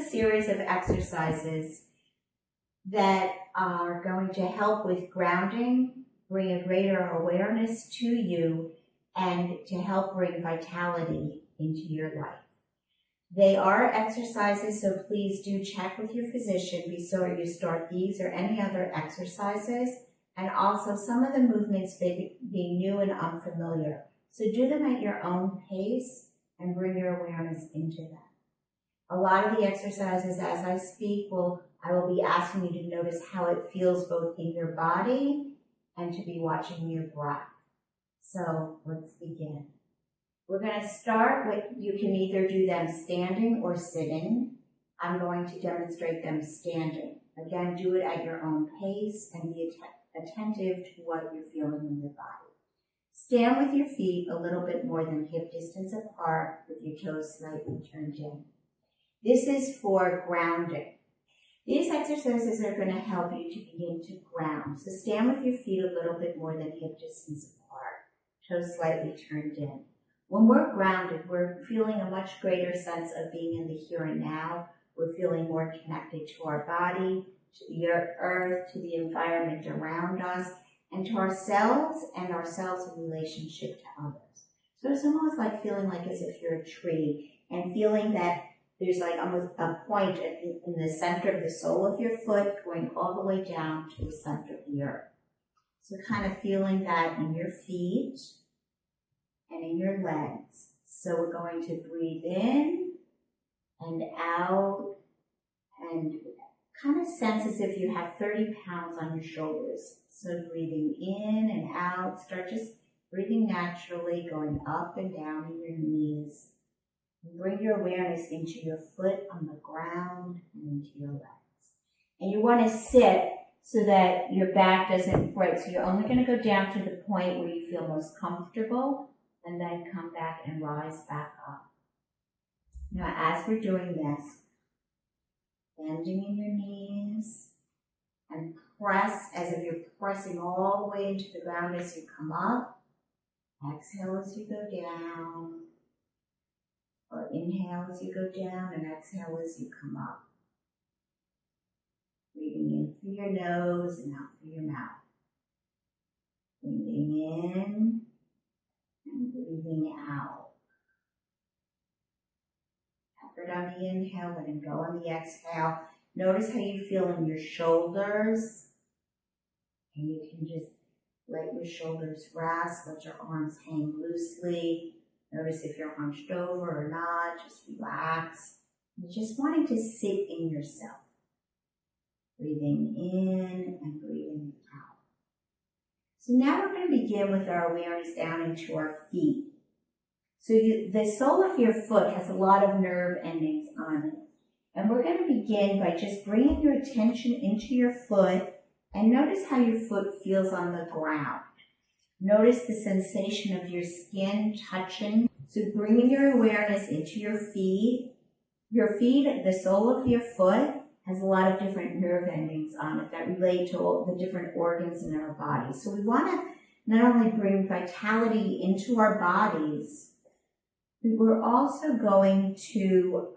a series of exercises that are going to help with grounding, bring a greater awareness to you, and to help bring vitality into your life. They are exercises, so please do check with your physician before you start these or any other exercises. And also some of the movements may be new and unfamiliar. So do them at your own pace and bring your awareness into them. A lot of the exercises as I speak, I will be asking you to notice how it feels both in your body and to be watching your breath. So let's begin. We're going to start with, you can either do them standing or sitting. I'm going to demonstrate them standing. Again, do it at your own pace and be attentive to what you're feeling in your body. Stand with your feet a little bit more than hip distance apart with your toes slightly turned in. This is for grounding. These exercises are going to help you to begin to ground. So stand with your feet a little bit more than hip distance apart, toes slightly turned in. When we're grounded, we're feeling a much greater sense of being in the here and now. We're feeling more connected to our body, to the earth, to the environment around us, and to ourselves and ourselves in relationship to others. So it's almost like feeling like as if you're a tree and feeling that there's like almost a point in the center of the sole of your foot going all the way down to the center of the earth. So kind of feeling that in your feet and in your legs. So we're going to breathe in and out and kind of sense as if you have 30 pounds on your shoulders. So breathing in and out, start just breathing naturally, going up and down in your knees. Bring your awareness into your foot on the ground and into your legs. And you want to sit so that your back doesn't break. So you're only going to go down to the point where you feel most comfortable and then come back and rise back up. Now as we're doing this, bending in your knees and press as if you're pressing all the way into the ground as you come up. Exhale as you go down. Or inhale as you go down and exhale as you come up. Breathing in through your nose and out through your mouth. Breathing in and breathing out. Effort on the inhale, letting go on the exhale. Notice how you feel in your shoulders. And you can just let your shoulders rest, let your arms hang loosely. Notice if you're hunched over or not, just relax. You're just wanting to sit in yourself. Breathing in and breathing out. So now we're going to begin with our awareness down into our feet. So the sole of your foot has a lot of nerve endings on it. And we're going to begin by just bringing your attention into your foot and notice how your foot feels on the ground. Notice the sensation of your skin touching. So bringing your awareness into your feet. Your feet, the sole of your foot, has a lot of different nerve endings on it that relate to all the different organs in our body. So we want to not only bring vitality into our bodies, but we're also going to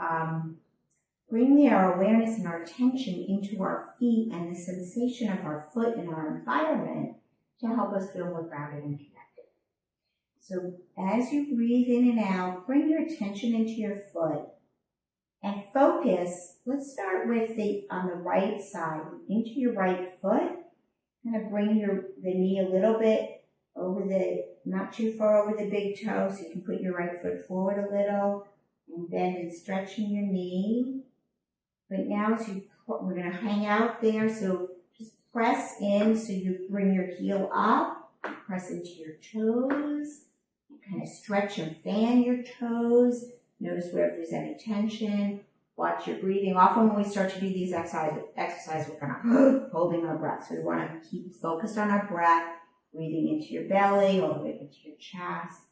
bring our awareness and our attention into our feet and the sensation of our foot in our environment to help us feel more grounded and connected. So as you breathe in and out, bring your attention into your foot and focus. Let's start with on the right side, into your right foot. Kind of bring the knee a little bit over not too far over the big toe, so you can put your right foot forward a little and bend and stretching your knee. But now we're going to hang out there, so press in so you bring your heel up, press into your toes, kind of stretch and fan your toes. Notice where if there's any tension. Watch your breathing. Often when we start to do these exercises, we're kind of holding our breath. So we want to keep focused on our breath, breathing into your belly, all the way into your chest.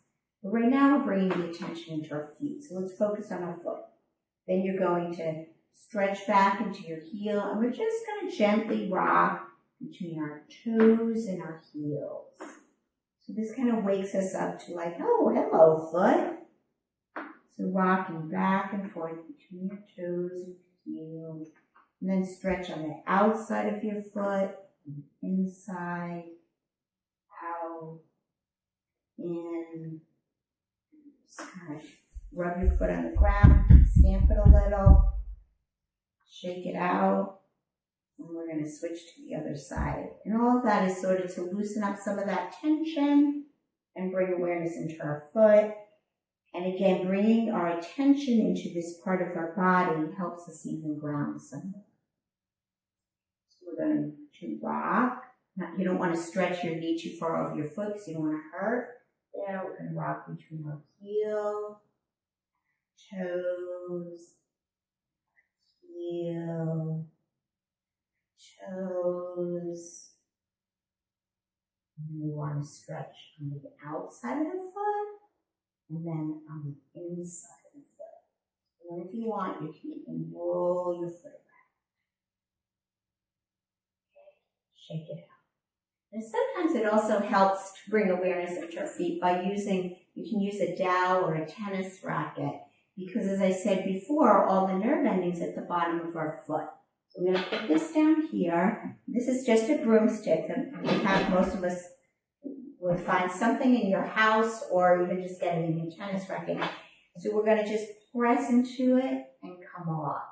But right now we're bringing the attention into our feet. So let's focus on our foot. Then you're going to stretch back into your heel, and we're just going to gently rock between our toes and our heels. So this kind of wakes us up to like, oh, hello, foot. So rocking back and forth between your toes and heel. And then stretch on the outside of your foot, inside, out, in. Just kind of rub your foot on the ground, stamp it a little, shake it out, and we're going to switch to the other side. And all of that is sort of to loosen up some of that tension and bring awareness into our foot. And again, bringing our attention into this part of our body helps us even ground some more. So we're going to rock. Now, you don't want to stretch your knee too far over your foot because you don't want to hurt. There, we're going to rock between our heel, toes, heel, toes. And we want to stretch on the outside of the foot and then on the inside of the foot. And if you want, you can even roll your foot around. Okay. Shake it out. And sometimes it also helps to bring awareness into our feet by using, you can use a dowel or a tennis racket, because as I said before, all the nerve endings at the bottom of our foot. So I'm going to put this down here. This is just a broomstick that we have, most of us will find something in your house or even just get it in your tennis racket. So we're going to just press into it and come off.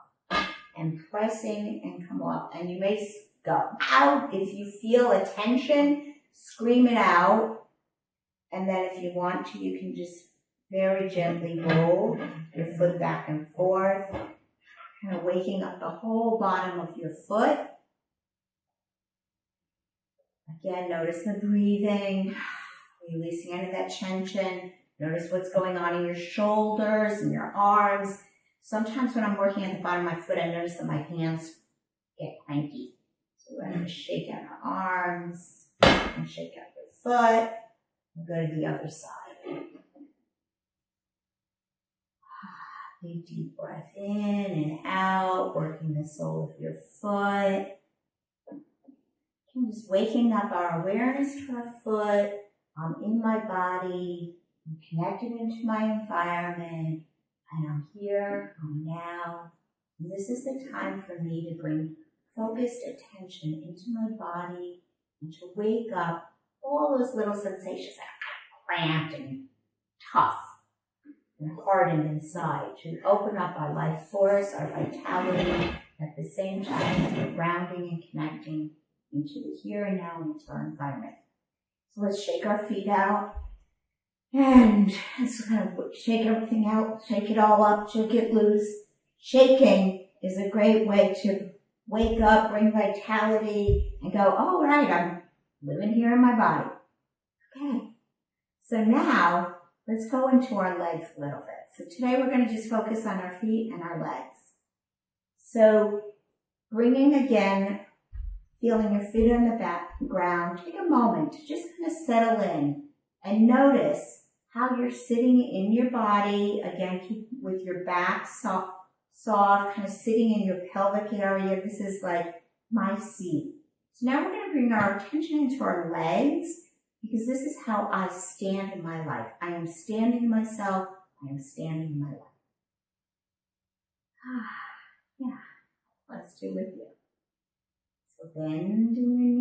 And pressing and come off. And you may go out. If you feel a tension, scream it out. And then if you want to, you can just very gently roll your foot back and forth, kind of waking up the whole bottom of your foot. Again, notice the breathing, releasing out of that tension. Notice what's going on in your shoulders and your arms. Sometimes when I'm working at the bottom of my foot, I notice that my hands get cranky. So we're going to shake out our arms and shake out the foot and go to the other side. Take a deep breath in and out, working the sole of your foot. I'm just waking up our awareness to our foot. I'm in my body. I'm connected into my environment. And I'm here, I'm now. And this is the time for me to bring focused attention into my body and to wake up all those little sensations that are cramped and tough and hardened inside, to open up our life force, our vitality, at the same time as we're grounding and connecting into the here and now and into our environment. So let's shake our feet out. And let's kind of shake everything out, shake it all up, shake it loose. Shaking is a great way to wake up, bring vitality, and go, all right, I'm living here in my body. Okay. So now, let's go into our legs a little bit. So today we're going to just focus on our feet and our legs. So bringing again, feeling your feet on the ground, take a moment to just kind of settle in and notice how you're sitting in your body. Again, keep with your back soft, kind of sitting in your pelvic area. This is like my seat. So now we're going to bring our attention into our legs, because this is how I stand in my life. I am standing in myself. I am standing in my life. Yeah, let's do it with you. So bend in your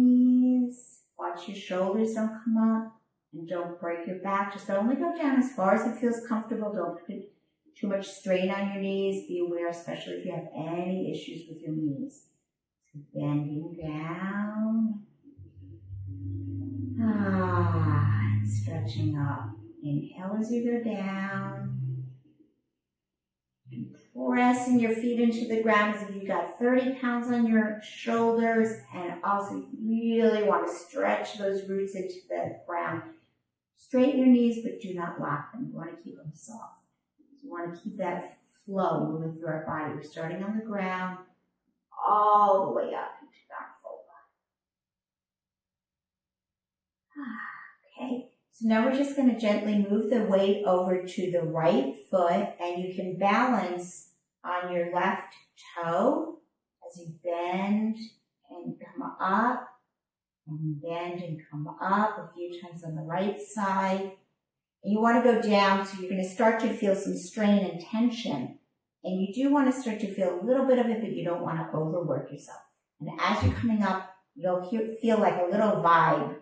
knees. Watch your shoulders don't come up. And don't break your back. Just only go down as far as it feels comfortable. Don't put too much strain on your knees. Be aware, especially if you have any issues with your knees. So bending down. And stretching up. Inhale as you go down. And pressing your feet into the ground as if you've got 30 pounds on your shoulders. And also you really want to stretch those roots into the ground. Straighten your knees, but do not lock them. You want to keep them soft. You want to keep that flow moving through our body. We're starting on the ground, all the way up into our full body. Okay, so now we're just going to gently move the weight over to the right foot, and you can balance on your left toe as you bend and come up. And bend and come up a few times on the right side. And you want to go down, so you're going to start to feel some strain and tension And you do want to start to feel a little bit of it, but you don't want to overwork yourself. And as you're coming up, you'll feel like a little vibe.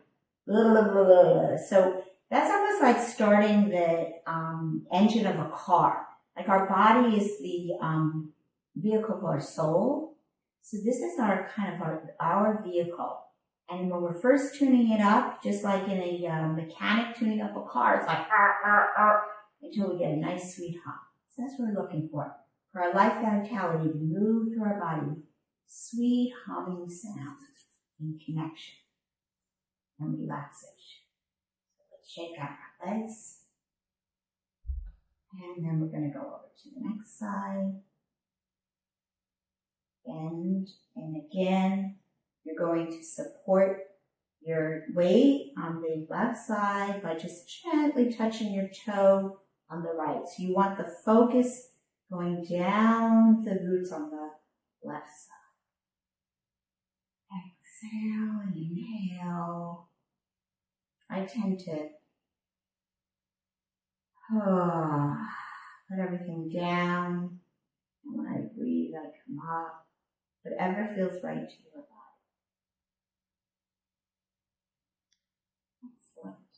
So that's almost like starting the engine of a car. Like our body is the vehicle of our soul. So this is our kind of our vehicle. And when we're first tuning it up, just like in a mechanic tuning up a car, it's like, until we get a nice sweet hum. So that's what we're looking for. For our life vitality to move through our body, sweet humming sound in connection and relaxation. So let's shake out our legs. And then we're going to go over to the next side. Bend, and again, you're going to support your weight on the left side by just gently touching your toe on the right. So you want the focus going down the roots on the left side. Exhale and inhale. I tend to let everything down. And when I breathe, I come up. Whatever feels right to your body. Excellent.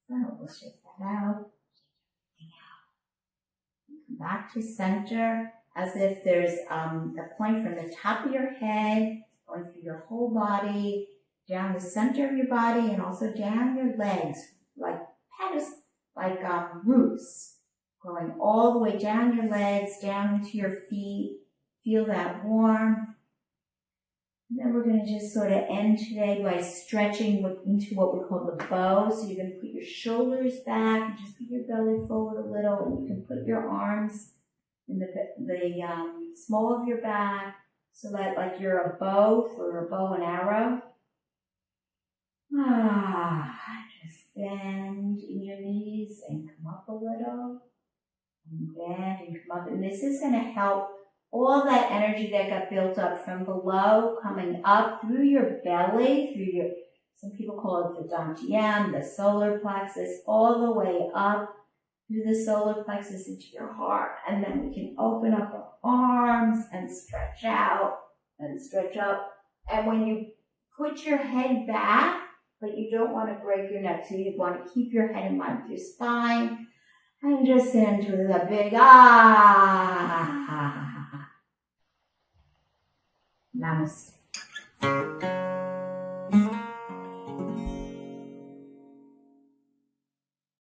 So we'll shake that out. Come back to center as if there's a point from the top of your head going through your whole body, down the center of your body, and also down your legs, like pedals, like roots, going all the way down your legs, down into your feet. Feel that warmth. And then we're going to just sort of end today by stretching into what we call the bow. So you're going to put your shoulders back and just put your belly forward a little. And you can put your arms in the small of your back so that like you're a bow for a bow and arrow. Just bend in your knees and come up a little. And bend and come up. And this is going to help all that energy that got built up from below coming up through your belly, some people call it the dantian, the solar plexus, all the way up through the solar plexus into your heart. And then we can open up our arms and stretch out and stretch up. And when you put your head back, but you don't want to break your neck, so you want to keep your head in line with your spine, and just end with a big Namaste.